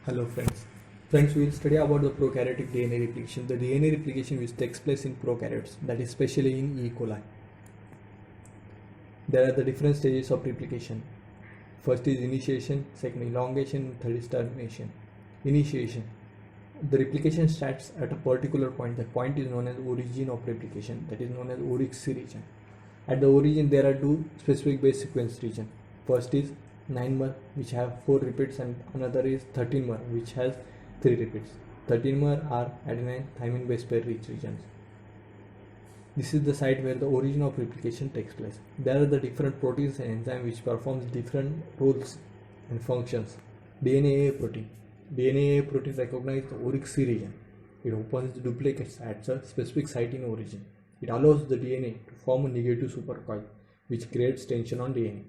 Hello friends. Friends, we will study about the prokaryotic DNA replication. The DNA replication which takes place in prokaryotes, that is especially in E. coli. There are the different stages of replication. First is initiation, second elongation, third is termination. Initiation. The replication starts at a particular point. That point is known as origin of replication, that is known as ORIC region. At the origin there are two specific base sequence region. First is 9-mer which have 4 repeats and another is 13-mer which has 3 repeats. 13-mer are adenine thymine base pair rich regions. This is the site where the origin of replication takes place. There are the different proteins and enzymes which performs different roles and functions. DNA protein. DNA protein recognizes the ORIC region. It opens the duplicates at a specific site in origin. It allows the DNA to form a negative supercoil which creates tension on DNA.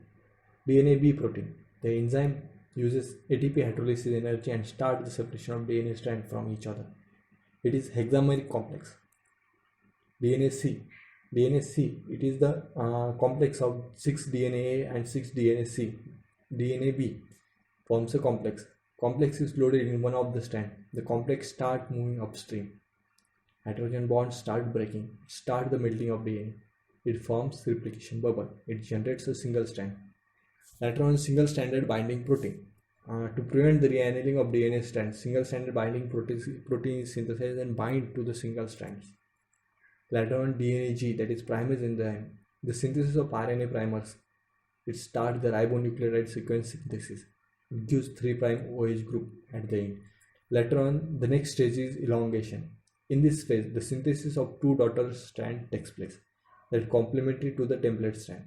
DNA B protein. The enzyme uses ATP hydrolysis energy and starts the separation of DNA strands from each other. It is hexameric complex. DNA C. DNA C. It is the complex of 6 DNA A and 6 DNA C. DNA B forms a complex. Complex is loaded in one of the strands. The complex starts moving upstream. Hydrogen bonds start breaking. Start the melting of DNA. It forms replication bubble. It generates a single strand. Later on, single-stranded binding protein. To prevent the reannealing of DNA strands, single-stranded binding protein is synthesized and bind to the single strands. Later on, DNA G, that is primase enzyme. The synthesis of RNA primers. It starts the ribonucleotide sequence synthesis. It gives 3' OH group at the end. Later on, the next stage is elongation. In this phase, the synthesis of 2 daughter strands takes place, that is complementary to the template strand.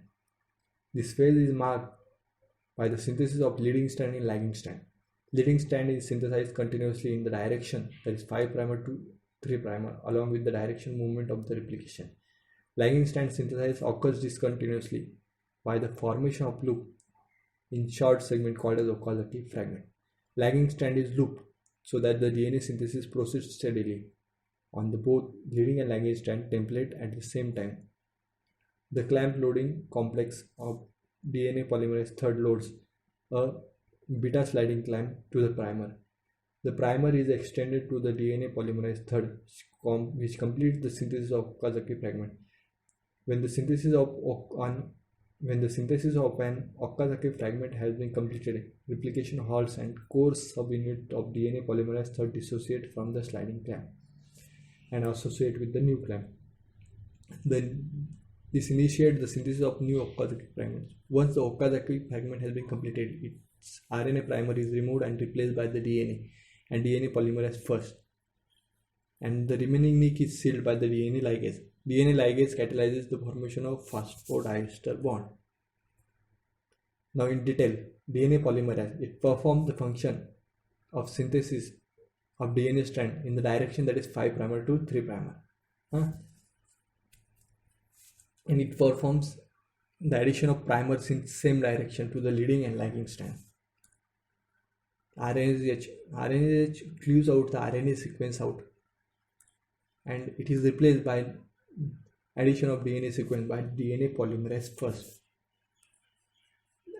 This phase is marked by the synthesis of leading strand and lagging strand. Leading strand is synthesized continuously in the direction, that is 5' to 3' along with the direction movement of the replication. Lagging strand synthesis occurs discontinuously by the formation of loop in short segment called as Okazaki fragment. Lagging strand is looped so that the DNA synthesis proceeds steadily on the both leading and lagging strand template at the same time. The clamp loading complex of DNA polymerase third loads a beta sliding clamp to the primer. The primer is extended to the DNA polymerase third, which completes the synthesis of Okazaki fragment. When the synthesis of an Okazaki fragment has been completed, replication halts and core subunit of DNA polymerase third dissociate from the sliding clamp and associate with the new clamp. This initiates the synthesis of new Okazaki fragments. Once the Okazaki fragment has been completed, its RNA primer is removed and replaced by the DNA and DNA polymerase first. And the remaining nick is sealed by the DNA ligase. DNA ligase catalyzes the formation of phosphodiester bond. Now in detail, DNA polymerase, it performs the function of synthesis of DNA strand in the direction that is 5' to 3'. And it performs the addition of primers in same direction to the leading and lagging strand. RNase cleaves out the RNA sequence out and it is replaced by addition of DNA sequence by DNA polymerase first.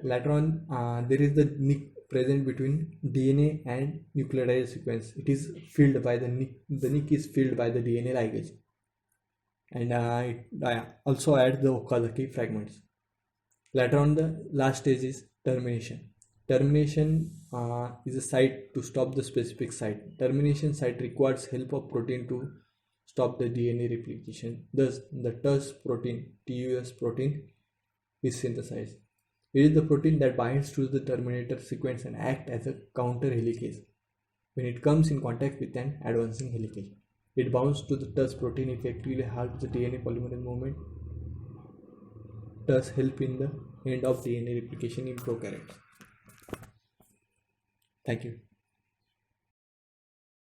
Later on, there is the nick present between DNA and nucleotide sequence. It is filled by the nick is filled by the DNA ligase. And it also adds the Okazaki fragments. Later on, the last stage is termination. Termination is a site to stop the specific site. Termination site requires help of protein to stop the DNA replication. Thus, the TUS protein is synthesized. It is the protein that binds to the terminator sequence and acts as a counter helicase when it comes in contact with an advancing helicase. It binds to the TUS protein, effectively halts the DNA polymerase movement, thus help in the end of DNA replication in prokaryotes. Thank you.